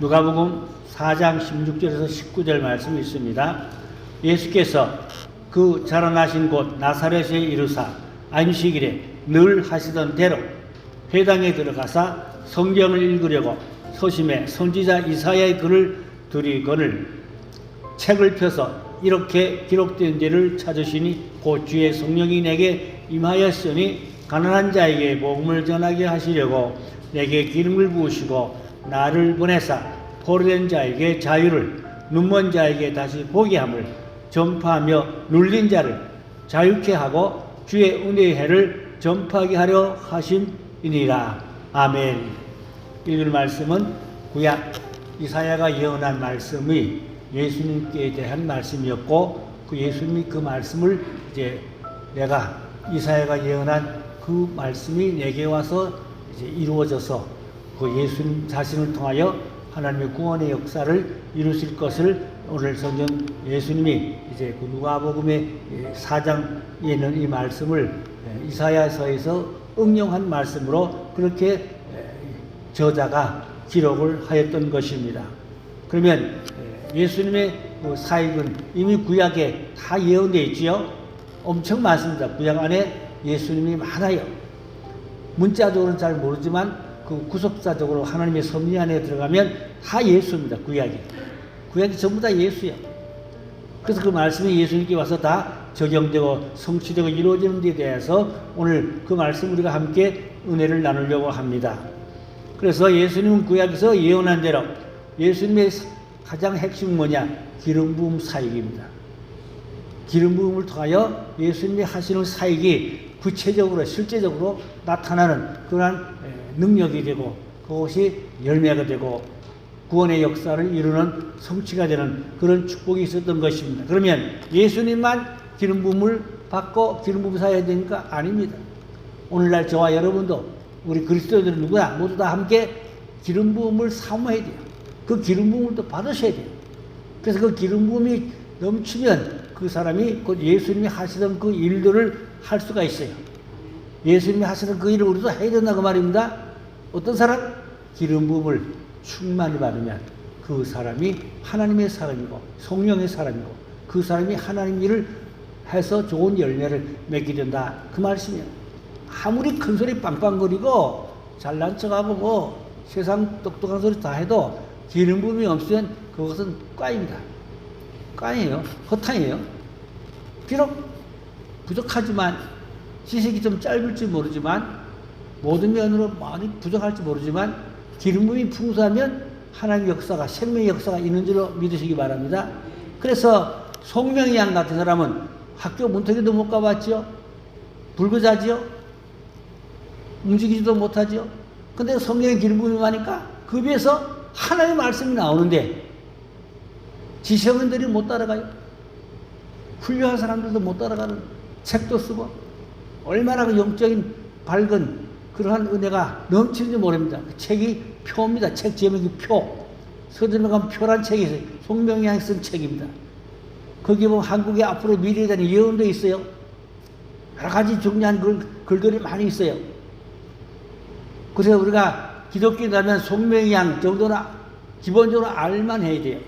누가복음 4장 16절에서 19절 말씀이 있습니다. 예수께서 그 자라나신 곳 나사렛에 이르사 안식일에 늘 하시던 대로 회당에 들어가사 성경을 읽으려고 서심해 선지자 이사야의 글을 들이거늘 책을 펴서 이렇게 기록된 데를 찾으시니 곧 주의 성령이 내게 임하였으니 가난한 자에게 복음을 전하게 하시려고 내게 기름을 부으시고 나를 보내사 포로된 자에게 자유를 눈먼 자에게 다시 보게 함을 전파하며 눌린 자를 자유케 하고 주의 은혜의 해를 전파하게 하려 하심이니라. 아멘. 읽을 말씀은 구약 이사야가 예언한 말씀이 예수님께 대한 말씀이었고 그 예수님이 그 말씀을 이제 내가 이사야가 예언한 그 말씀이 내게 와서 이제 이루어져서 그 예수님 자신을 통하여 하나님의 구원의 역사를 이루실 것을 오늘 성경 예수님이 이제 그 누가복음의 4장에 있는 이 말씀을 이사야서에서 응용한 말씀으로 그렇게 저자가 기록을 하였던 것입니다. 그러면 예수님의 그 사역은 이미 구약에 다 예언되어 있지요. 엄청 많습니다. 구약 안에 예수님이 많아요. 문자적으로는 잘 모르지만 그 구속사적으로 하나님의 섭리 안에 들어가면 다 예수입니다. 구약이 전부 다 예수예요. 그래서 그 말씀이 예수님께 와서 다 적용되고 성취되고 이루어지는 데 대해서 오늘 그 말씀 우리가 함께 은혜를 나누려고 합니다. 그래서 예수님은 구약에서 예언한 대로 예수님의 가장 핵심은 뭐냐? 기름 부음 사역입니다. 기름 부음을 통하여 예수님이 하시는 사역이 구체적으로 실제적으로 나타나는 그러한 능력이 되고 그것이 열매가 되고 구원의 역사를 이루는 성취가 되는 그런 축복이 있었던 것입니다. 그러면 예수님만 기름 부음을 받고 기름 부음 사역해야 되니까 아닙니다. 오늘날 저와 여러분도 우리 그리스도인들은 누구나 모두 다 함께 기름 부음을 사모해야 돼요. 그 기름 부음을 또 받으셔야 돼요. 그래서 그 기름 부음이 넘치면 그 사람이 곧 예수님이 하시던 그 일들을 할 수가 있어요. 예수님이 하시던 그 일을 우리도 해야 된다 그 말입니다. 어떤 사람? 기름 부음을 충만히 받으면 그 사람이 하나님의 사람이고 성령의 사람이고 그 사람이 하나님 일을 해서 좋은 열매를 맺게 된다 그 말씀이에요. 아무리 큰 소리 빵빵거리고 잘난 척하고 뭐 세상 똑똑한 소리 다 해도 기름 부음이 없으면 그것은 꽈입니다. 꽈예요. 허탕이에요. 비록 부족하지만 지식이 좀 짧을지 모르지만 모든 면으로 많이 부족할지 모르지만 기름 부음이 풍성하면 하나님의 역사가 생명의 역사가 있는 줄로 믿으시기 바랍니다. 그래서 송명이 양 같은 사람은 학교 문턱에도 못 가봤지요. 불구자지요. 움직이지도 못하지요. 근데 성령의 기름 부음이 많으니까 그 위에서 하나님의 말씀이 나오는데 지성인들이 못 따라가요. 훌륭한 사람들도 못 따라가는 책도 쓰고 얼마나 그 영적인 밝은 그러한 은혜가 넘치는지 모릅니다. 그 책이 표입니다. 책 제목이 표. 서점에 가면 표란 책이 있어요. 송명이 양이 쓴 책입니다. 거기 보면 한국의 앞으로 미래에 대한 예언도 있어요. 여러 가지 중요한 글들이 많이 있어요. 그래서 우리가 기독교라면 송명이 양 정도는 기본적으로 알만 해야 돼요.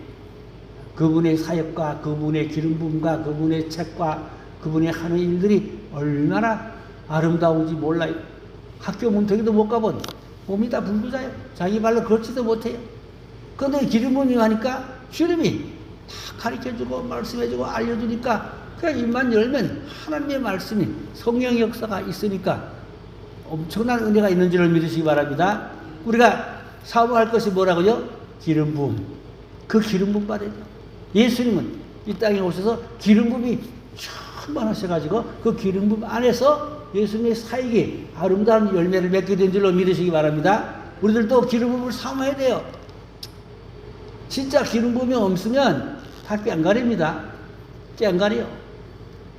그분의 사역과 그분의 기름 부음과 그분의 책과 그분의 하는 일들이 얼마나 아름다운지 몰라요. 학교 문턱에도 못 가본 몸이 다 불구자요. 자기 발로 걷지도 못해요. 그런데 기름 부음이 하니까 주님이 다 가르쳐주고 말씀해주고 알려주니까 그냥 입만 열면 하나님의 말씀이 성령의 역사가 있으니까 엄청난 은혜가 있는 줄을 믿으시기 바랍니다. 우리가 사모할 것이 뭐라고요? 기름 부음. 그 기름 부음 받아야 돼요. 예수님은 이 땅에 오셔서 기름 부음이 충만하셔가지고 그 기름 부음 안에서 예수님의 사역이 아름다운 열매를 맺게 된 줄로 믿으시기 바랍니다. 우리들도 기름 부음을 사모해야 돼요. 진짜 기름 부음이 없으면 다 꽹가립니다. 꽹가리요.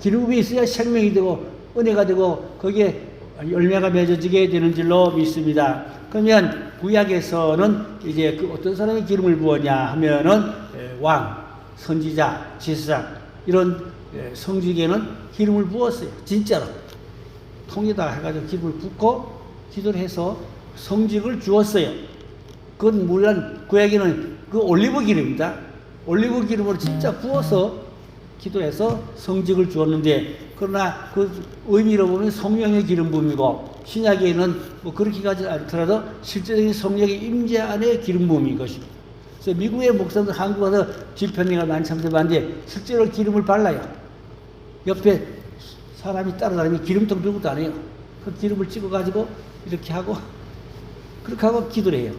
기름 부음이 있어야 생명이 되고 은혜가 되고 거기에 열매가 맺어지게 되는 줄로 믿습니다. 그러면 구약에서는 이제 그 어떤 사람이 기름을 부었냐 하면은 왕, 선지자, 제사장 이런 성직에는 기름을 부었어요. 진짜로 통에다 해가지고 기름을 붓고 기도를 해서 성직을 주었어요. 그건 물론 구약에는 그 올리브 기름입니다. 올리브 기름으로 진짜 구워서 기도해서 성직을 주었는데, 그러나 그 의미로 보면 성령의 기름 부음이고, 신약에는 뭐 그렇게 가지 않더라도 실제적인 성령의 임재 안에 기름 부음인 것입니다. 그래서 미국의 목사들 한국 와서 집회가 많이 참석하는데 실제로 기름을 발라요. 옆에 사람이 따라다니면 기름통 들고 다녀요. 그 기름을 찍어가지고 이렇게 하고 그렇게 하고 기도를 해요.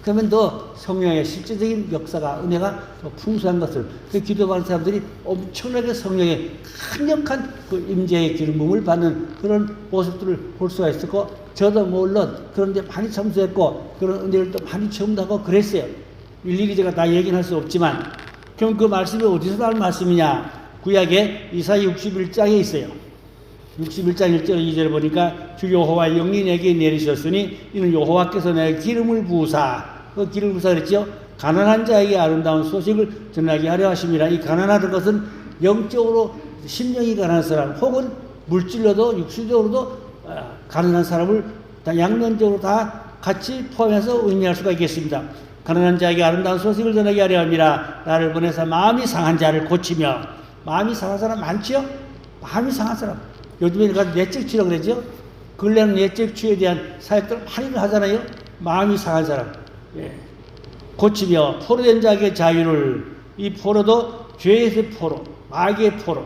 그러면 더 성령의 실제적인 역사가, 은혜가 더 풍성한 것을, 그 기도하는 사람들이 엄청나게 성령의 강력한 그 임재의 기름 부음을 받는 그런 모습들을 볼 수가 있었고, 저도 물론 그런데 많이 참석했고 그런 은혜를 또 많이 체험하고 그랬어요. 일일이 제가 다 얘기는 할 수 없지만, 그럼 그 말씀이 어디서 나온 말씀이냐? 구약의 이사야 61장에 있어요. 61장 1절 2절을 보니까 주 여호와 영이 내게 내리셨으니 이는 여호와께서 내게 기름을 부으사, 그 기름을 부으사 그랬죠. 가난한 자에게 아름다운 소식을 전하게 하려 하심이라. 이 가난하다는 것은 영적으로 심령이 가난한 사람, 혹은 물질로도 육신적으로도 가난한 사람을 다 양면적으로 다 같이 포함해서 의미할 수가 있겠습니다. 가난한 자에게 아름다운 소식을 전하게 하려 함이라. 나를 보내서 마음이 상한 자를 고치며. 마음이 상한 사람 많지요? 마음이 상한 사람. 요즘에 내적 치료 그러죠? 근래는 내적 치유에 대한 사역들을 많이 하잖아요. 마음이 상한 사람. 예. 고치며 포로된 자에게 자유를. 이 포로도 죄의 포로, 마귀의 포로.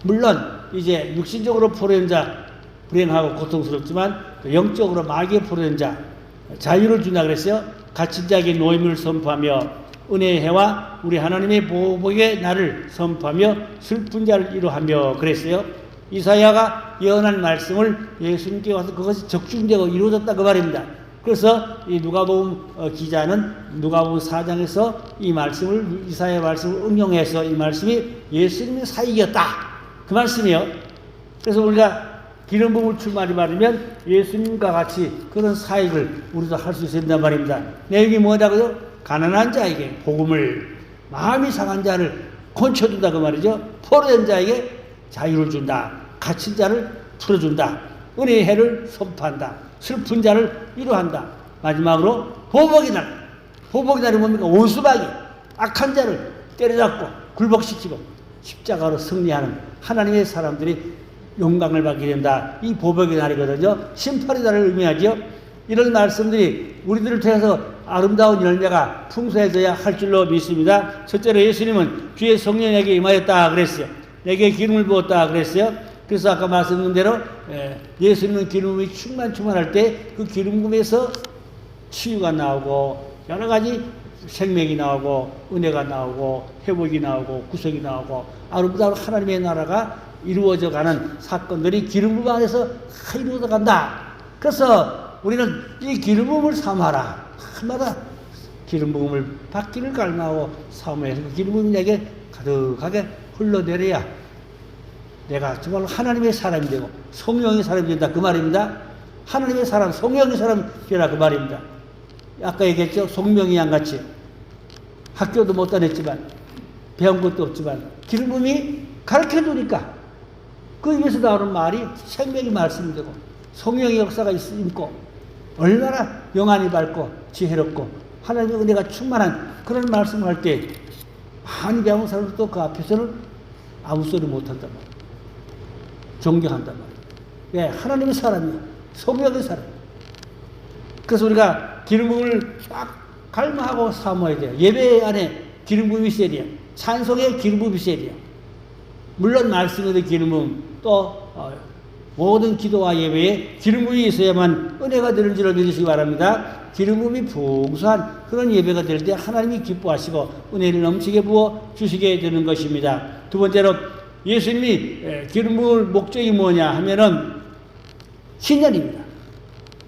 물론 이제 육신적으로 포로된 자 불행하고 고통스럽지만 영적으로 마귀의 포로된 자 자유를 준다 그랬어요. 갇힌 자에게 노임을 선포하며 은혜의 해와 우리 하나님의 보복의 날을 선포하며 슬픈 자를 위로하며 그랬어요. 이사야가 예언한 말씀을 예수님께 와서 그것이 적중되고 이루어졌다 그 말입니다. 그래서 이 누가복음 기자는 누가복음 4장에서 이 말씀을, 이사야 말씀을 응용해서 이 말씀이 예수님의 사역이었다 그 말씀이에요. 그래서 우리가 기름 부음을 충만히 받으면 예수님과 같이 그런 사역을 우리도 할 수 있어야 된단 말입니다. 내용이 뭐냐고요? 가난한 자에게 복음을, 마음이 상한 자를 건쳐준다 그 말이죠. 포로된 자에게 자유를 준다. 갇힌 자를 풀어준다. 은혜의 해를 선포한다. 슬픈 자를 위로한다. 마지막으로 보복의 날. 보복의 날이 뭡니까? 원수마귀, 악한 자를 때려잡고 굴복시키고 십자가로 승리하는 하나님의 사람들이 영광을 받게 된다. 이 보복의 날이거든요. 심판의 날을 의미하죠. 이런 말씀들이 우리들을 통해서 아름다운 열매가 풍성해져야 할 줄로 믿습니다. 첫째로 예수님은 주의 성령에게 임하였다 그랬어요. 내게 기름을 부었다 그랬어요. 그래서 아까 말씀드린 대로 예수님은 기름이 충만할 때 그 기름 부음에서 치유가 나오고 여러 가지 생명이 나오고 은혜가 나오고 회복이 나오고 구속이 나오고 아름다운 하나님의 나라가 이루어져가는 사건들이 기름 부음 안에서 이루어져 간다. 그래서 우리는 이 기름 부음을 삼아라. 한마다 기름 부음을 받기를 갈망하고 사모해서 그 기름 부음이 내게 가득하게 흘러내려야 내가 정말 하나님의 사람이 되고 성령의 사람이 된다 그 말입니다. 하나님의 사람, 성령의 사람이 되라 그 말입니다. 아까 얘기했죠. 송명이 양같이 학교도 못 다녔지만 배운 것도 없지만 기름 부음이 가르쳐주니까 그 입에서 나오는 말이 생명의 말씀이 되고 성령의 역사가 있고 얼마나 영안이 밝고 지혜롭고 하나님의 은혜가 충만한 그런 말씀을 할 때 많이 배운 사람들도 그 앞에서는 아무 소리 못한단 말이에요. 존경한단 말이에요. 예, 하나님의 사람이에요. 성령의 사람. 그래서 우리가 기름 부음을 딱 갈망하고 사모해야 돼요. 예배 안에 기름 부음이 있어야 돼요. 찬송에 기름 부음이 있어야 돼요. 물론 말씀에도 기름 부음, 또 모든 기도와 예배에 기름 부음이 있어야만 은혜가 되는 줄을 믿으시기 바랍니다. 기름 부음이 풍성한 그런 예배가 될 때 하나님이 기뻐하시고 은혜를 넘치게 부어 주시게 되는 것입니다. 두 번째로 예수님이 기름 부을 목적이 뭐냐 하면은 신년입니다.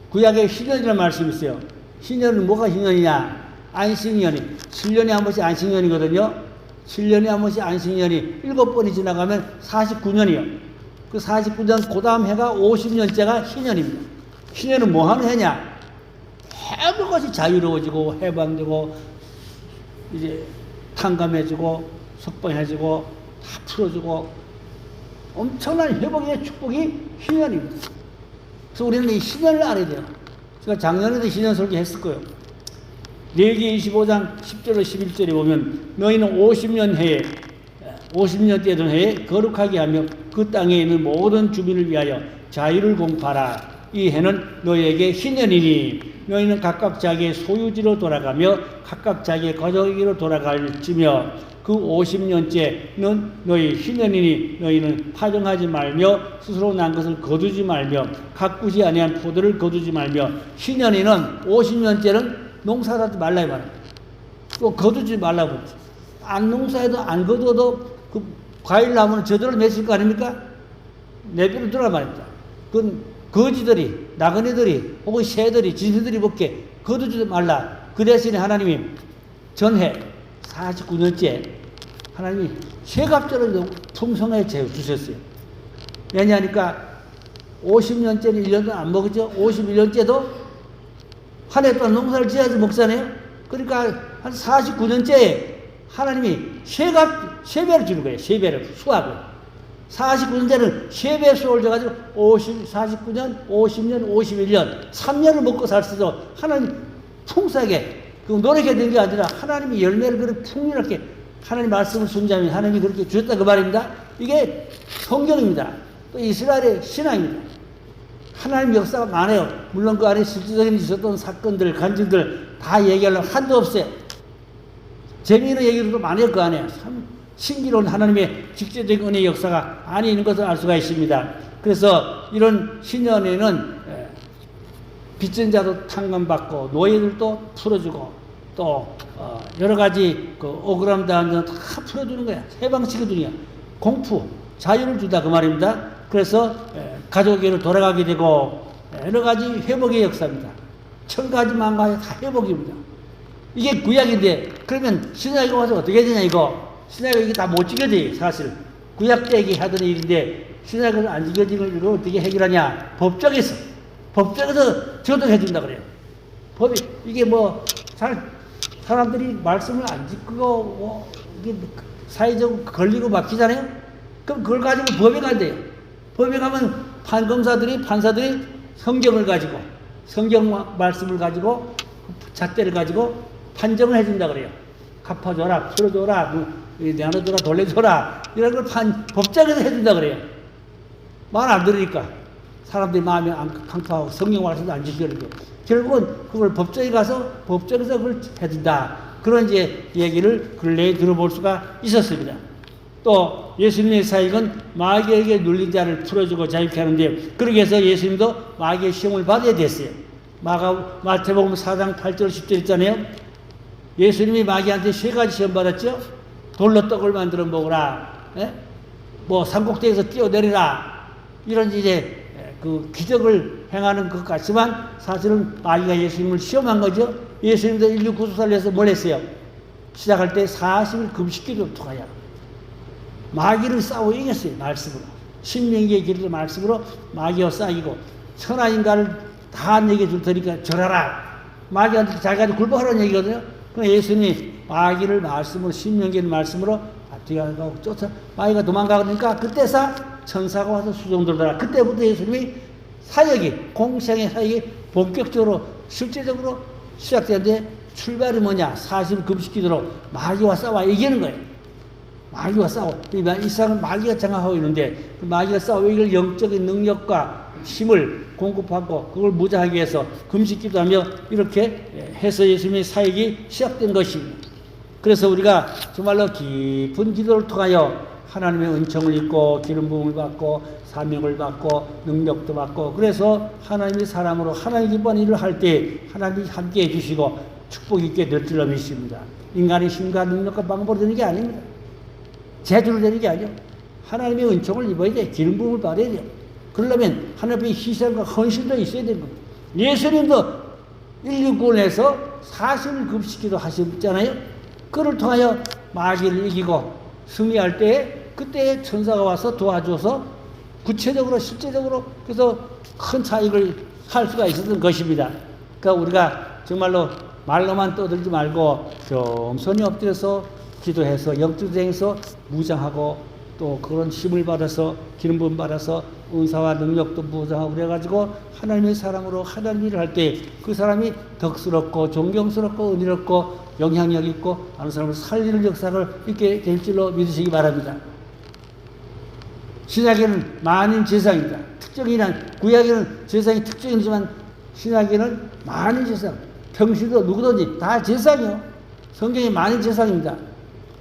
구약에 신년이라는 말씀이 있어요. 신년은 뭐가 신년이냐? 안식년이 7년에 한 번씩 안식년이거든요. 7년에 한 번씩 안식년이 7번이 지나가면 49년이요. 그 49년 그 다음 해가 50년째가 신년입니다. 신년은 뭐 하는 해냐? 모든 것이 자유로워지고 해방되고 이제 탕감해지고 석방해지고 다 풀어주고 엄청난 회복의 축복이 신년입니다. 그래서 우리는 이 신년을 알아야 돼요. 제가 작년에도 신년 설교 했을 거예요. 레위기 25장 10절로 11절에 보면 너희는 50년 되던 해에 거룩하게 하며 그 땅에 있는 모든 주민을 위하여 자유를 공포하라. 이 해는 너희에게 신년이니 너희는 각각 자기의 소유지로 돌아가며 각각 자기의 가족에게로 돌아갈지며 그 50년째는 너희 신년이니 너희는 파종하지 말며 스스로 난 것을 거두지 말며 가꾸지 아니한 포도를 거두지 말며 신년이는 50년째는 농사하지 말라 이 말이야. 또 거두지 말라고. 안 농사해도 안 거두어도 그 과일 나무는 저절로 맺을 거 아닙니까? 내비로 들어라 말입니다. 그건 거지들이, 나그네들이, 혹은 새들이, 진새들이 먹게 거두지 말라. 그 대신에 하나님이 전해 49년째 하나님이 세갑절을 풍성하게 주셨어요. 왜냐하니까 50년째는 1년도 안 먹었죠. 51년째도 한 해 동안 농사를 지어야지 먹잖아요. 그러니까 한 49년째에 하나님이 세배를 주는 거예요. 세배를, 수학을. 49년째는 세배 수를 줘가지고 49년, 50년, 51년, 3년을 먹고 살 수 있도록 하나님 풍성하게 그 노력해야 되는 게 아니라 하나님이 열매를 그렇게 풍요롭게 하나님 말씀을 순자면 하나님이 그렇게 주셨다 그 말입니다. 이게 성경입니다. 또 이스라엘의 신앙입니다. 하나님 역사가 많아요. 물론 그 안에 실질적인 있었던 사건들, 간증들 다 얘기하려면 한도 없어요. 재미있는 얘기도 많아요. 그 안에 참 신기로운 하나님의 직접적인 은혜의 역사가 안에 있는 것을 알 수가 있습니다. 그래서 이런 신년에는 빚진 자도 탕감받고 노예들도 풀어주고 또 여러 가지 그 억울함 당한 자는 다 풀어주는 거야. 해방시켜주는 거야. 공포, 자유를 주다 그 말입니다. 그래서 가족에게로 돌아가게 되고 여러 가지 회복의 역사입니다. 1000가지 만가지 다 회복입니다. 이게 구약인데 그러면 신약에 와서 어떻게 되냐 이거. 신약에 이게 다 못 지켜져요. 사실 구약 때 얘기하던 일인데 신약에서 안 지켜지는 걸 어떻게 해결하냐. 법정에서 저도 해준다 그래요. 법이 이게 뭐 사람들이 말씀을 안 지키고 이게 사회적으로 걸리고 막히잖아요. 그럼 그걸 가지고 법에 간대요. 법에 가면 판사들이 성경을 가지고 성경 말씀을 가지고 잣대를 가지고 판정을 해준다 그래요. 갚아줘라, 풀어줘라, 내놔줘라, 돌려줘라 이런 걸 법정에서 해준다 그래요. 말 안 들으니까 사람들이 마음이 강팍하고 성경 말씀도 안 지키고 결국은 그걸 법정에 가서 법정에서 그걸 해준다. 그런 이제 얘기를 근래에 들어볼 수가 있었습니다. 또 예수님의 사역은 마귀에게 눌린 자를 풀어주고 자유케 하는데 그렇게 해서 예수님도 마귀의 시험을 받아야 됐어요. 마태복음 4장 8절 10절 있잖아요. 예수님이 마귀한테 3가지 시험 받았죠. 돌로 떡을 만들어 먹으라. 뭐 산꼭대기에서 뛰어내리라. 이런 이제 그 기적을 행하는 것 같지만 사실은 마귀가 예수님을 시험한 거죠. 예수님도 인류 구속사를 위해서 뭘 했어요? 시작할 때 40일 금식기도를 통하여 마귀를 싸워 이겼어요. 말씀으로. 신명기의 길을 말씀으로 마귀와 싸이고 천하인간을 다 내게 줄 테니까 절하라. 마귀한테 자기한테 굴복하라는 얘기거든요. 그럼 예수님이 마귀를 말씀으로 신명기의 말씀으로 뒤가고 쫓아 마귀가 도망가니까 그때서 천사가 와서 수종들더라. 그때부터 예수님이 사역이 공생의 사역이 본격적으로 실제적으로 시작되는데 출발이 뭐냐? 40일 금식기도로 마귀와 싸워 이기는 거예요. 마귀와 싸워. 이 세상은 마귀가 장악하고 있는데 그 마귀가 싸워 이걸 영적인 능력과 힘을 공급하고 그걸 무장하기 위해서 금식기도하며 이렇게 해서 예수님의 사역이 시작된 것입니다. 그래서 우리가 정말로 깊은 기도를 통하여 하나님의 은총을 입고 기름 부음을 받고 사명을 받고 능력도 받고 그래서 하나님이 사람으로 하나님 기뻐하는 일을 할 때 하나님이 함께 해주시고 축복 있게 될 줄로 믿습니다. 인간의 힘과 능력과 방법으로 되는 게 아닙니다. 제주로 되는 게 아니에요. 하나님의 은총을 입어야 돼. 기름 부음을 받아야 돼요. 그러려면 하나님의 희생과 헌신도 있어야 되는 겁니다. 예수님도 인류 구원해서 40일 금식기도 하셨잖아요. 그를 통하여 마귀를 이기고 승리할 때에 그때 천사가 와서 도와줘서 구체적으로 실제적으로 그래서 큰 차익을 할 수가 있었던 것입니다. 그러니까 우리가 정말로 말로만 떠들지 말고 겸손히 엎드려서 기도해서 영적으로 무장하고 또 그런 힘을 받아서 기름 부음 받아서 은사와 능력도 부어하고 그래가지고 하나님의 사랑으로 하나님 일을 할 때 그 사람이 덕스럽고 존경스럽고 은혜롭고 영향력 있고 다른 사람을 살리는 역사를 있게 될 줄로 믿으시기 바랍니다. 신약에는 많은 제사입니다. 특정이나 구약에는 제사의 특징이지만 신약에는 많은 제사, 평시도 누구든지 다 제사이요. 성경에 많은 제사입니다.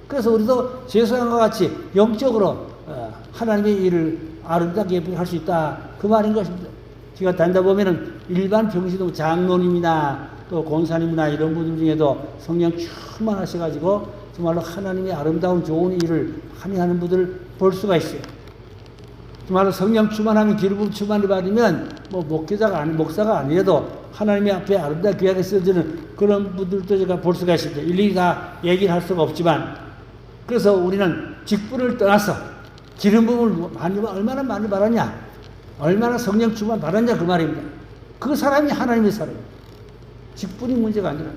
그래서 우리도 제사장과 같이 영적으로 하나님의 일을 아름답게 예쁘게 할 수 있다. 그 말인 것입니다. 제가 다니다 보면은 일반 평시도 장로님이나 또 권사님이나 이런 분들 중에도 성령 충만하셔가지고 정말로 하나님의 아름다운 좋은 일을 많이 하는 분들을 볼 수가 있어요. 정말로 성령 충만하면 기름 충만을 받으면 뭐 목사가 아니라도 하나님의 앞에 아름답게 귀하게 쓰여지는 그런 분들도 제가 볼 수가 있습니다. 일일이 다 얘기를 할 수가 없지만 그래서 우리는 직분을 떠나서 기름 부음을 얼마나 많이 받았냐, 얼마나 성령 충만 받았냐 그 말입니다. 그 사람이 하나님의 사람입니다. 직분이 문제가 아니라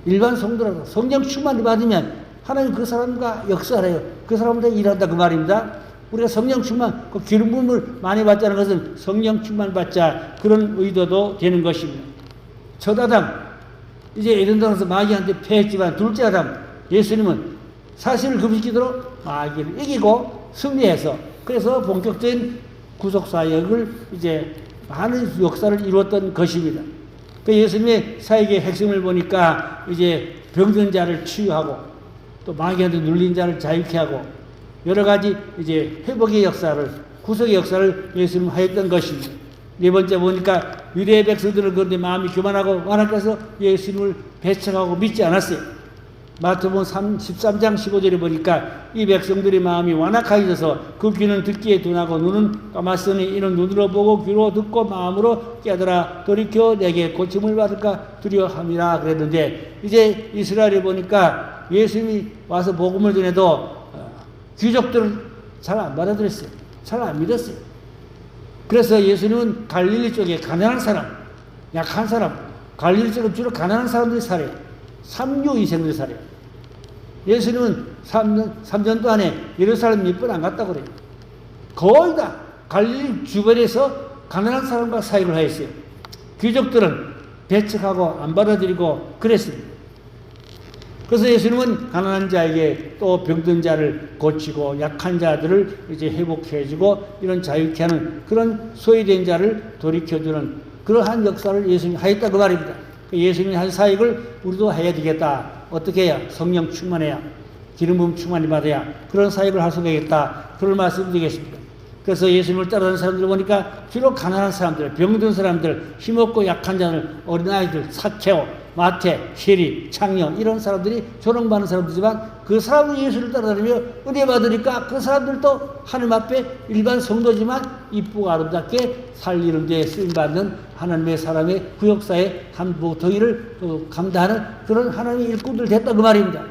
일반 성도라도 성령 충만을 받으면 하나님 그 사람과 역사를 해요. 그 사람보다 일한다 그 말입니다. 우리가 성령 충만, 그 기름 부음을 많이 받자는 것은 성령 충만 받자 그런 의도도 되는 것입니다. 첫 아담 이제 에덴동산에서 마귀한테 패했지만 둘째 아담 예수님은 사실을 금식기도로 마귀를 이기고 승리해서 그래서 본격적인 구속사역을 이제 많은 역사를 이루었던 것입니다. 그 예수님의 사역의 핵심을 보니까 이제 병든 자를 치유하고 또 마귀한테 눌린 자를 자유케 하고 여러 가지 이제 회복의 역사를, 구속의 역사를 예수님 하였던 것입니다. 네 번째 보니까 유대의 백성들은 그런데 마음이 교만하고 완악해서 예수님을 배척하고 믿지 않았어요. 마태복음 13장 15절에 보니까 이 백성들의 마음이 완악하여져서 그 귀는 듣기에 둔하고 눈은 감았으니 이는 눈으로 보고 귀로 듣고 마음으로 깨달아 돌이켜 내게 고침을 받을까 두려워함이라 그랬는데 이제 이스라엘에 보니까 예수님이 와서 복음을 전해도 귀족들은 잘 안 받아들였어요. 잘 안 믿었어요. 그래서 예수님은 갈릴리 쪽에 가난한 사람, 약한 사람, 갈릴리 쪽은 주로 가난한 사람들이 살아요. 삼류이생들이 살아요. 예수님은 3년 동안에 예루살렘 몇 번 안 갔다고 그래요. 거의 다 갈릴리 주변에서 가난한 사람과 사역을 하였어요. 귀족들은 배척하고 안 받아들이고 그랬습니다. 그래서 예수님은 가난한 자에게 또 병든 자를 고치고 약한 자들을 이제 회복해주고 이런 자유케 하는 그런 소외된 자를 돌이켜주는 그러한 역사를 예수님이 하였다 그 말입니다. 예수님이 한 사역을 우리도 해야 되겠다. 어떻게 해야? 성령 충만해야. 기름 부음 충만히 받아야. 그런 사역을 할 수 있겠다. 그런 말씀을 드리겠습니다. 그래서 예수님을 따르는 사람들을 보니까 주로 가난한 사람들, 병든 사람들, 힘없고 약한 자들, 어린아이들, 사케오, 마태, 세리, 창녀 이런 사람들이 조롱받는 사람들이지만 그 사람들이 예수를 따라다니며 은혜 받으니까 그 사람들도 하나님 앞에 일반 성도지만 이쁘고 아름답게 살리는 데 쓰임받는 하나님의 사람의 구역사의 한 덩이를 감당하는 그런 하나님의 일꾼들 됐다 그 말입니다.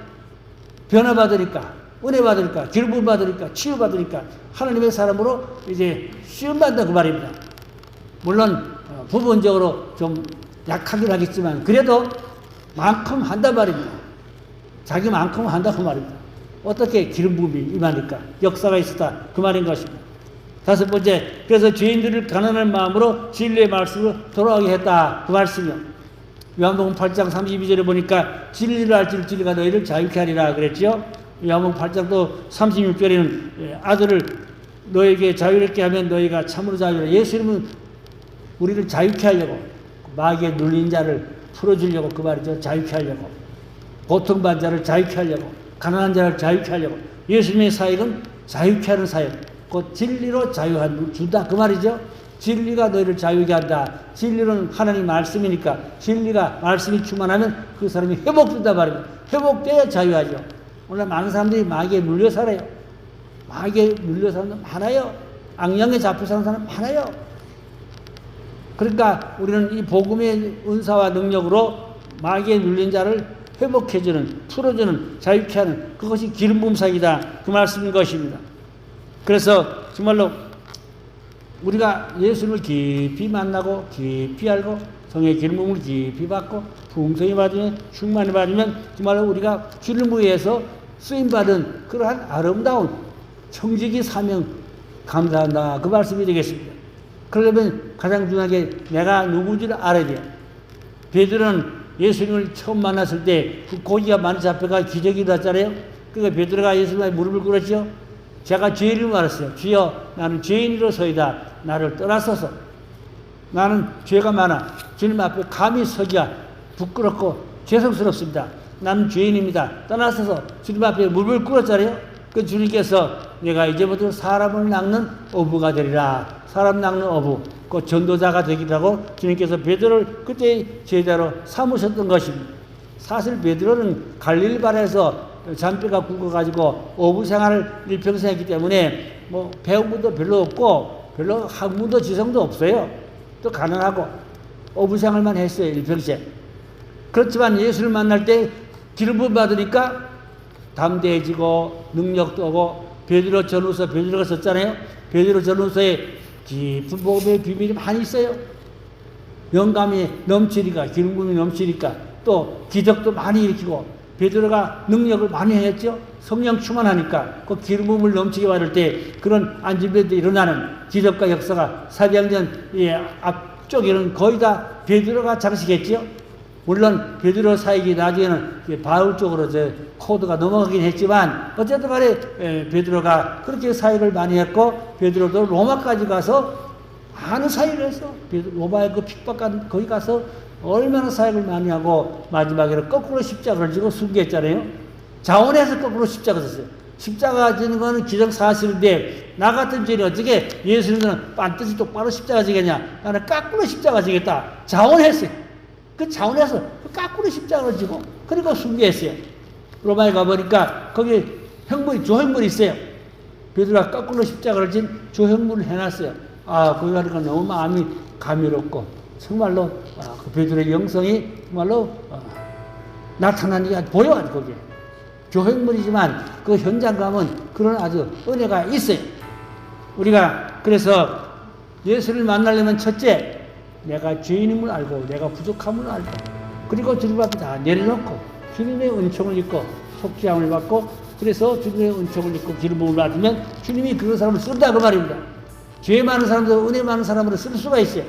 변화받으니까 은혜 받으니까 기름 부음 받으니까 치유 받으니까 하나님의 사람으로 이제 시험받는다 그 말입니다. 물론 부분적으로 좀 약하긴 하겠지만 그래도 만큼 한단 말입니다. 자기만큼 한다 그 말입니다. 어떻게 기름 부음이 임하니까 역사가 있었다 그 말인 것입니다. 다섯 번째, 그래서 죄인들을 가난한 마음으로 진리의 말씀으로 돌아오게 했다 그 말씀이요. 요한복음 8장 32절에 보니까 진리를 알지를 진리가 너희를 자유케 하리라 그랬죠. 요한복음 8장 또 36절에는 아들을 너에게 자유롭게 하면 너희가 참으로 자유라. 예수님은 우리를 자유케 하려고 마귀에 눌린 자를 풀어주려고 그 말이죠. 자유케 하려고 고통받은 자를 자유케 하려고 가난한 자를 자유케 하려고 예수님의 사역은 자유케 하는 사역 곧 진리로 자유한 주다 그 말이죠. 진리가 너희를 자유케 한다. 진리는 하나님 말씀이니까 진리가 말씀이 충만하면 그 사람이 회복된다 말입니다. 회복돼야 자유하죠. 오늘 많은 사람들이 마귀에 물려 살아요. 마귀에 물려 사는 사람 많아요. 악령에 잡혀 사는 사람 많아요. 그러니까 우리는 이 복음의 은사와 능력으로 마귀에 눌린 자를 회복해주는, 풀어주는, 자유케 하는 그것이 기름 부음 사역이다 그 말씀인 것입니다. 그래서 정말로 우리가 예수님을 깊이 만나고 깊이 알고 성의 기름 부음을 깊이 받고 풍성히 받으면 충만히 받으면 정말로 우리가 주를 위해서 쓰임받은 그러한 아름다운 청지기 사명 감사한다. 그 말씀이 되겠습니다. 그러려면 가장 중요하게 내가 누구인지를 알아야 돼요. 베드로는 예수님을 처음 만났을 때 그 고기가 많이 잡혀가 기적이 났잖아요. 그러니까 베드로가 예수님의 무릎을 꿇었죠. 제가 죄인을 말했어요. 주여, 나는 죄인으로서이다. 나를 떠나소서. 나는 죄가 많아. 주님 앞에 감히 서기가 부끄럽고 죄송스럽습니다. 나는 죄인입니다. 떠나소서. 주님 앞에 무릎을 꿇었잖아요. 그 주님께서 내가 이제부터 사람을 낚는 어부가 되리라. 사람 낚는 어부, 그 전도자가 되기도 하고 주님께서 베드로를 그때 제자로 삼으셨던 것입니다. 사실 베드로는 갈릴리바에서 잔뼈가 굵어가지고 어부 생활을 일평생 했기 때문에 뭐 배운 것도 별로 없고 별로 학문도 지성도 없어요. 또 가난하고 어부 생활만 했어요. 일평생. 그렇지만 예수를 만날 때 기름 부음 받으니까 담대해지고 능력도 오고 베드로 전후서 베드로가 썼잖아요. 베드로 전후서에 깊은 복음의 비밀이 많이 있어요. 영감이 넘치니까, 기름 부음이 넘치니까 또 기적도 많이 일으키고 베드로가 능력을 많이 했죠. 성령 충만하니까 그 기름 부음을 넘치게 받을 때 그런 안진병도 일어나는 기적과 역사가 사도행전 앞쪽에는 거의 다 베드로가 장식했죠. 물론 베드로 사역이 나중에는 바울 쪽으로 코드가 넘어가긴 했지만 어쨌든 간에 베드로가 그렇게 사역을 많이 했고 베드로도 로마까지 가서 많은 사역을 했어. 로마의 그 핍박한 거기 가서 얼마나 사역을 많이 하고 마지막에는 거꾸로 십자가를 지고 순교했잖아요. 자원해서 거꾸로 십자가 졌어요. 십자가 지는 거는 기정사실인데 나 같은 죄인이 어떻게 예수님은 반드시 똑바로 십자가 지겠냐. 나는 거꾸로 십자가 지겠다. 자원했어요. 그 자원에서 그 거꾸로 십자가를 지고 그리고 순교했어요. 로마에 가보니까 거기 형물이 조형물이 있어요. 베드로가 거꾸로 십자가를 진 조형물을 해놨어요. 거기 가니까 너무 마음이 감미롭고 정말로 그 베드로의 영성이 정말로 나타나니까 보여요. 거기에 조형물이지만 그 현장 가면 그런 아주 은혜가 있어요. 우리가 그래서 예수를 만나려면 첫째 내가 죄인임을 알고 내가 부족함을 알고 그리고 주님 앞에 다 내려놓고 주님의 은총을 입고 속죄함을 받고 그래서 주님의 은총을 입고 기름 부음을 받으면 주님이 그 사람을 쓴다 그 말입니다. 죄 많은 사람도 은혜 많은 사람으로 쓸 수가 있어요.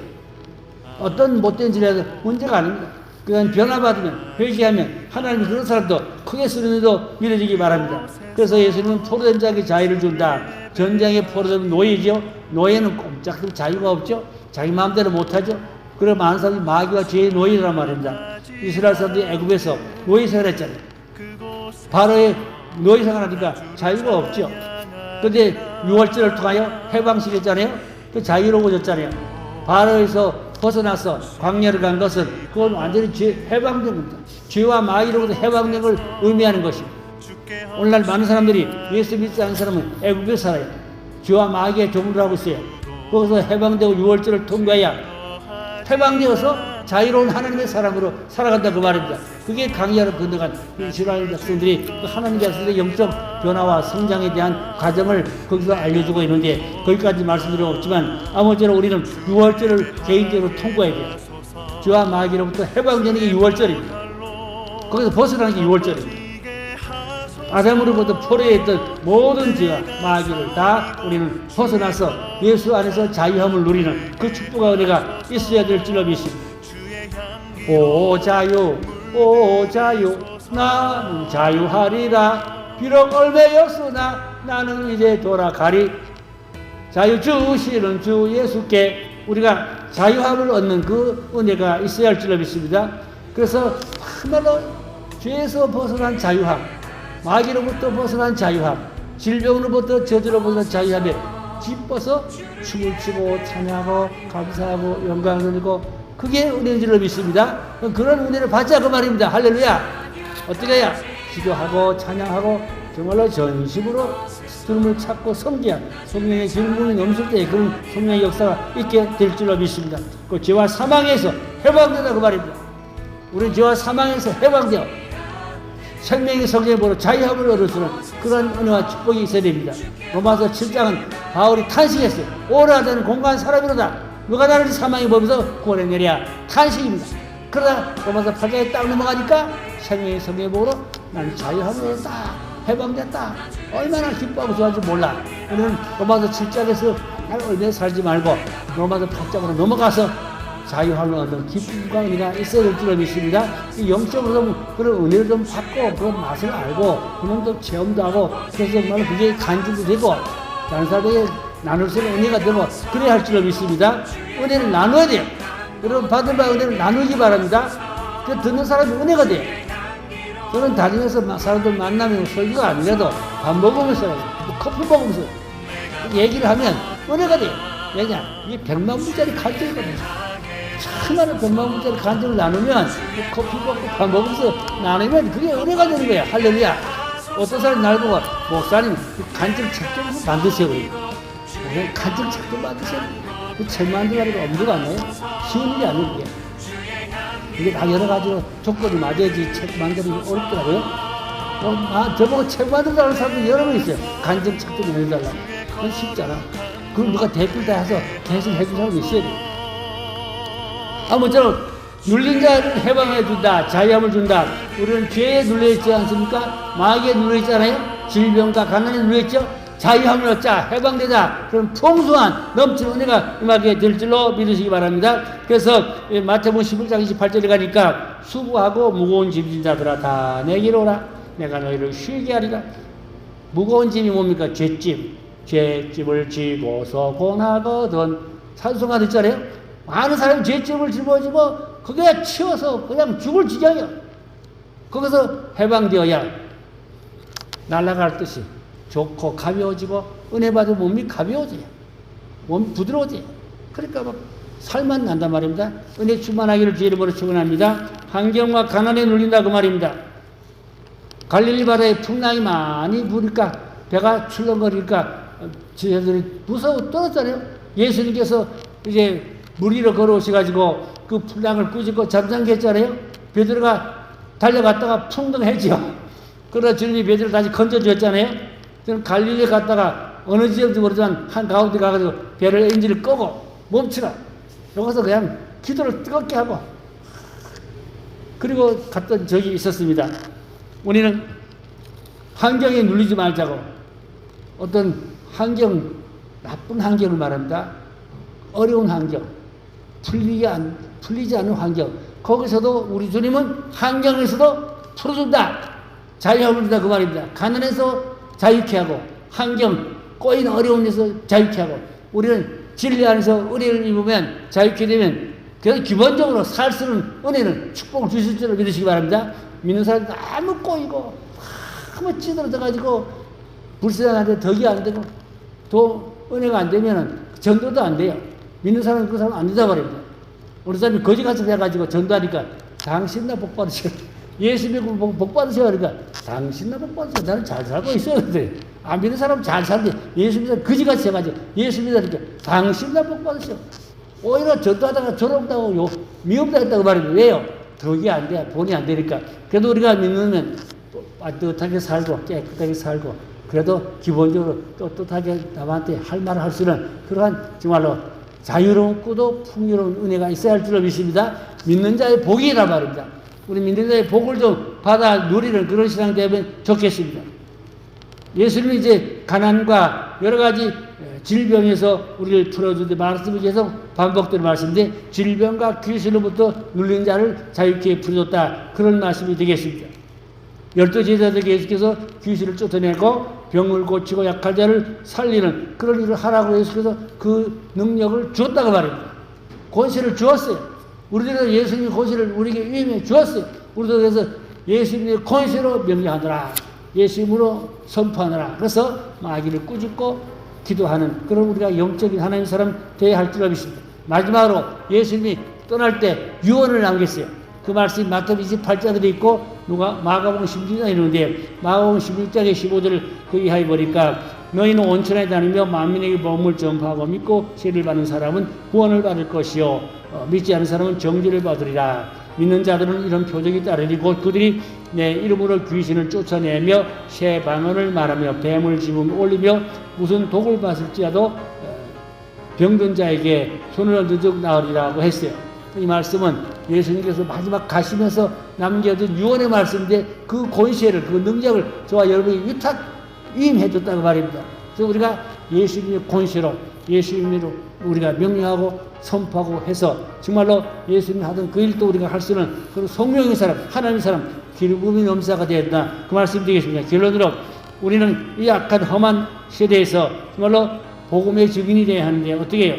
어떤 못된 짓이라도 문제가 아닙니다. 그냥 변화받으면 회개하면 하나님이 그런 사람도 크게 쓰는 일도 믿어지기 바랍니다. 그래서 예수님은 포로된 자에게 자유를 준다. 전쟁에 포로되면 노예죠. 노예는 꼼짝도 자유가 없죠. 자기 마음대로 못하죠. 그래 많은 사람들이 마귀와 죄의 노예란 말입니다. 이스라엘 사람들이 애굽에서 노예 생활했잖아요. 바로의 노예 생활하니까 자유가 없죠. 그런데 6월절을 통하여 해방시켰잖아요. 그 자유로워졌잖아요. 바로에서 벗어나서 광야를 간 것은 그건 완전히 해방된 겁니다. 죄와 마귀로부터 해방된 걸 의미하는 것입니다. 오늘날 많은 사람들이 예수 믿지 않는 사람은 애굽에 살아요. 죄와 마귀의 종을 하고 있어요. 거기서 해방되고 6월절을 통과해야 해방되어서 자유로운 하나님의 사람으로 살아간다 그 말입니다. 그게 강야를 건너간 이스라엘 백성들이 하나님 백성들의 영적 변화와 성장에 대한 과정을 거기서 알려주고 있는데 거기까지 말씀드릴 없지만 아무쪼록 우리는 6월절을 개인적으로 통과해야 돼요. 죄와 마귀로부터 해방되는 게 6월절입니다. 거기서 벗어나는 게 6월절입니다. 아담으로부터 포로에 있던 모든 죄와 마귀를 다 우리는 벗어나서 예수 안에서 자유함을 누리는 그 축복과 은혜가 있어야 될 줄로 믿습니다. 오 자유 오 자유 나는 자유하리라 비록 얼매였으나 나는 이제 돌아가리. 자유 주시는 주 예수께 우리가 자유함을 얻는 그 은혜가 있어야 할 줄로 믿습니다. 그래서 정말로 죄에서 벗어난 자유함, 마귀로부터 벗어난 자유함, 질병으로부터 저주로부터 자유함에 기뻐서 춤을 추고 찬양하고 감사하고 영광을 돌리고 그게 은혜인 줄로 믿습니다. 그런 은혜를 받자 그 말입니다. 할렐루야. 어떻게 해야? 기도하고 찬양하고 정말로 전심으로 주님을 찾고 섬기야 성령의 기름부음이 넘칠 때 그런 성령의 역사가 있게 될 줄로 믿습니다. 그 죄와 사망에서 해방된다 그 말입니다. 우리는 죄와 사망에서 해방되어 생명의 성령으로 자유함을 얻을 수 있는 그런 은혜와 축복이 있어야 됩니다. 로마서 7장은 바울이 탄식했어요. 오라는 공간 사람이로다. 누가 나를 사망의 법에서 구원해내랴. 탄식입니다. 그러다 로마서 8장에 딱 넘어가니까 생명의 성령의 복으로 나는 자유함을 얻었다. 해방됐다. 얼마나 기뻐하고 좋아할지 몰라. 우리는 로마서 7장에서 얼마나 살지 말고 로마서 8장으로 넘어가서 자유함을 얻는 기쁨과 은혜가 있어야 될 줄을 믿습니다. 이 영적으로 그런 은혜를 좀 받고 그런 맛을 알고 그런 또 체험도 하고 그래서 정말 그게 간증도 되고 다른 사람에게 나눌 수 있는 은혜가 되고 그래야 할 줄을 믿습니다. 은혜를 나눠야 돼요. 여러분 받은 바 은혜를 나누기 바랍니다. 그 듣는 사람이 은혜가 돼요. 저는 다니면서 사람들 만나면 설교가 아니라도 밥 먹으면서 커피 먹으면서 얘기를 하면 은혜가 돼요. 왜냐? 이게 100만 불짜리 간증이거든요. 수많은 100만 불짜리 간증을 나누면 커피 먹고 밥 먹으면서 나누면 그게 은혜가 되는 거야. 할렐루야. 어떤 사람이 날 보고 목사님 간증 책 좀 만드세요. 간증 책 좀 만드세요. 그 책 만들라고 엄두가 안 나요. 쉬운 일이 아니에요. 그게. 이게 다 여러 가지로 조건이 맞아야지 책 만들기 어렵더라고요. 저보고 책 만들자는 사람도 여러 명 있어요. 간증 책 좀 만들달라고. 그건 쉽잖아. 그걸 누가 대필 다 해서 대신 해준 사람이 있어야 돼. 아무쪼록 눌린 자를 해방해 준다. 자유함을 준다. 우리는 죄에 눌려있지 않습니까? 마귀에 눌려있잖아요. 질병과 가난에 눌려있죠. 자유함을 얻자. 해방되자. 그런 풍성한 넘치는 은혜가 임하게 될 줄로 믿으시기 바랍니다. 그래서 마태복음 11장 28절에 가니까 수고하고 무거운 짐진 자들아 다 내게로 오라. 내가 너희를 쉬게 하리라. 무거운 짐이 뭡니까? 죄짐. 죄짐을 지고서 고나거든. 찬송가 듣잖아요. 많은 사람이 죄짐을 짊어지고 그게 치워서 그냥 죽을 지경이야. 거기서 해방되어야 날아갈 듯이 좋고 가벼워지고 은혜 받은 몸이 가벼워져요. 몸이 부드러워져요. 그러니까 막 살만 난단 말입니다. 은혜 충만하기를 주의 이름으로 축원합니다. 환경과 가난에 눌린다 그 말입니다. 갈릴리 바다에 풍랑이 많이 부니까 배가 출렁거리니까 지혜들이 무서워 떨었잖아요. 예수님께서 이제 물 위로 걸어오셔가지고 그 풍랑을 꾸짖고 잠잠게 했잖아요. 베드로가 달려갔다가 풍덩했죠. 그러다 주님이 베드로를 다시 건져주었잖아요. 저는 갈릴리에 갔다가 어느 지역인지 모르지만 한가운데 가가지고 배를 엔진을 끄고 멈추라. 여기서 그냥 기도를 뜨겁게 하고 그리고 갔던 적이 있었습니다. 우리는 환경에 눌리지 말자고 어떤 환경, 나쁜 환경을 말합니다. 어려운 환경, 풀리지 않는 환경. 거기서도 우리 주님은 환경에서도 풀어준다. 자유함을 준다 그 말입니다. 가난해서 자유케 하고 환경, 꼬인 어려운 데서 자유케 하고 우리는 진리 안에서 은혜를 입으면 자유케 되면 그래서 기본적으로 살 수 있는 은혜는 축복을 주실 줄을 믿으시기 바랍니다. 믿는 사람이 너무 꼬이고 너무 찌들어져가지고 불신한테 덕이 안 되고 또 은혜가 안 되면 전도도 안 돼요. 믿는 사람은 그 사람 안 된다 말입니다. 우리 사람이 거지같이 돼가지고 전도하니까 당신 나 복 받으셔. 예수 믿고 복 받으셔. 그러니까 당신 나 복 받으셔. 나는 잘 살고 있어요. 그래. 안 믿는 사람은 잘 살는데 예수 믿어 거지같이 해가지고 예수 믿으니까 당신 나 복 받으셔. 오히려 전도하다가 조롱당하고 미움다 했다고 말입니다. 왜요? 덕이 안 돼. 본이 안 되니까. 그래도 우리가 믿으면 따뜻하게 살고 깨끗하게 살고 그래도 기본적으로 떳떳하게 남한테 할 말을 할 수 있는 그러한 정말로 자유롭고도 풍요로운 은혜가 있어야 할 줄로 믿습니다. 믿는 자의 복이라 말입니다. 우리 믿는 자의 복을 좀 받아 누리는 그런 신앙 되면 좋겠습니다. 예수님이 이제 가난과 여러 가지 질병에서 우리를 풀어주는데 말씀을 계속 반복되는 말씀인데 질병과 귀신으로부터 눌린 자를 자유케 풀어줬다. 그런 말씀이 되겠습니다. 12제자들에게 예수께서 귀신을 쫓아내고 병을 고치고 약한 자를 살리는 그런 일을 하라고 예수께서 그 능력을 주었다고 말입니다. 권세를 주었어요. 우리들은 예수님의 권세를 우리에게 위임해 주었어요. 우리도 그래서 예수님의 권세로 명령하더라. 예수님으로 선포하느라. 그래서 마귀를 꾸짖고 기도하는 그런 우리가 영적인 하나님의 사람 되어야 할 줄 믿습니다. 마지막으로 예수님이 떠날 때 유언을 남겼어요. 그 말씀이 마태복음 28장에 있고 마가복음 16장에 있는데 마가복음 16장의 15절을 그 이하에 보니까 너희는 온천에 다니며 만민에게 복음을 전파하고 믿고 세례를 받는 사람은 구원을 받을 것이요 믿지 않는 사람은 정죄를 받으리라. 믿는 자들은 이런 표적이 따르니 곧 그들이 내 이름으로 귀신을 쫓아내며 새 방언을 말하며 뱀을 집으며 올리며 무슨 독을 봤을지라도 병든 자에게 손을 얹어 나으리라고 했어요. 이 말씀은 예수님께서 마지막 가시면서 남겨둔 유언의 말씀인데 그 권세를, 그 능력을 저와 여러분이 임해줬다고 말입니다. 그래서 우리가 예수님의 권세로, 예수님으로 우리가 명령하고 선포하고 해서 정말로 예수님이 하던 그 일도 우리가 할 수 있는 그런 성령의 사람, 하나님의 사람, 기름부음의 넘사가 되어야 된다. 그 말씀 드리겠습니다. 결론으로 우리는 이 약한 험한 시대에서 정말로 복음의 증인이 되어야 하는데 어떻게 해요?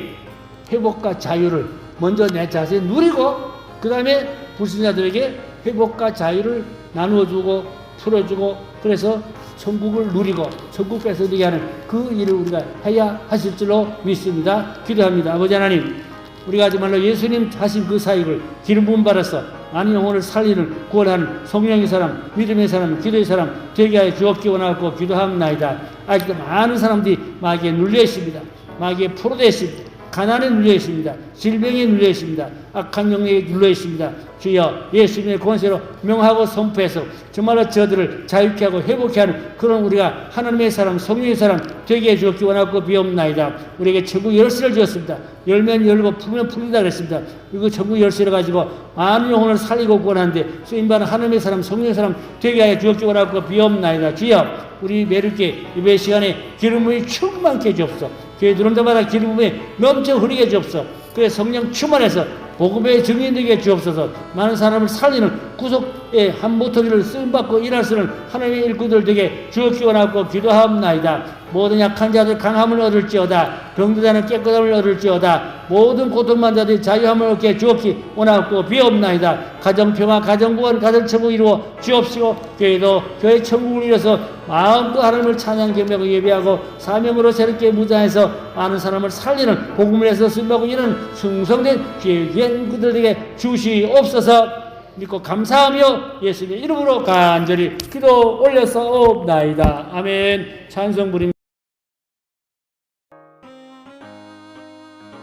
회복과 자유를 먼저 내 자신이 누리고 그 다음에 불신자들에게 회복과 자유를 나누어주고 풀어주고 그래서 천국을 누리고 천국 뺏어들게 하는 그 일을 우리가 해야 하실 줄로 믿습니다. 기도합니다. 아버지 하나님, 우리가 정말로 예수님 하신 그 사역을 기름 부음 받아서 많은 영혼을 살리는 구원하는 성령의 사람, 믿음의 사람, 기도의 사람 되게 하여 주옵기 원하고 기도합니다. 아직도 많은 사람들이 마귀에 눌려 있습니다. 마귀에 포로되어 있습니다. 가난에 눌려 있습니다. 질병에 눌려 있습니다. 악한 영역에 눌려 있습니다. 주여 예수님의 권세로 명하고 선포해서 정말로 저들을 자유케 하고 회복케 하는 그런 우리가 하나님의 사람, 성령의 사람 되게 해주옵기 원하고 비옵나이다. 우리에게 천국 열쇠를 주었습니다. 열면 열고 풀면 풀린다 그랬습니다. 그리고 천국 열쇠를 가지고 많은 영혼을 살리고 구원하는데 쓰임받은 하나님의 사람, 성령의 사람 되게 하여 주옵기 원하고 비옵나이다. 주여 우리 매일께 예배 시간에 기름이 충만케 주옵소서. 교회 들어온 데마다 기름이 넘쳐 흐르게 주옵소서. 그래 성령 충만해서 복음의 증인되게 주옵소서. 많은 사람을 살리는 구속의 한 모터기를 쓰임받고 일할 수 있는 하나님의 일꾼들 되게 주옵기 원하고 기도하옵나이다. 모든 약한 자들 강함을 얻을지어다. 병든 자는 깨끗함을 얻을지어다. 모든 고통만 자들이 자유함을 얻게 주옵기 원하고 비옵나이다. 가정평화, 가정구원, 가정천국 이루어 주옵시고 교회도 교회 천국을 이뤄서 마음껏 하나님을 찬양 경배하고 예배하고 사명으로 새롭게 무장해서 많은 사람을 살리는 복음을 해서 쓰임받고 이런 충성된 귀한 그들에게 주시옵소서. 믿고 감사하며 예수님의 이름으로 간절히 기도 올려서 옵나이다. 아멘. 찬송 부립니다.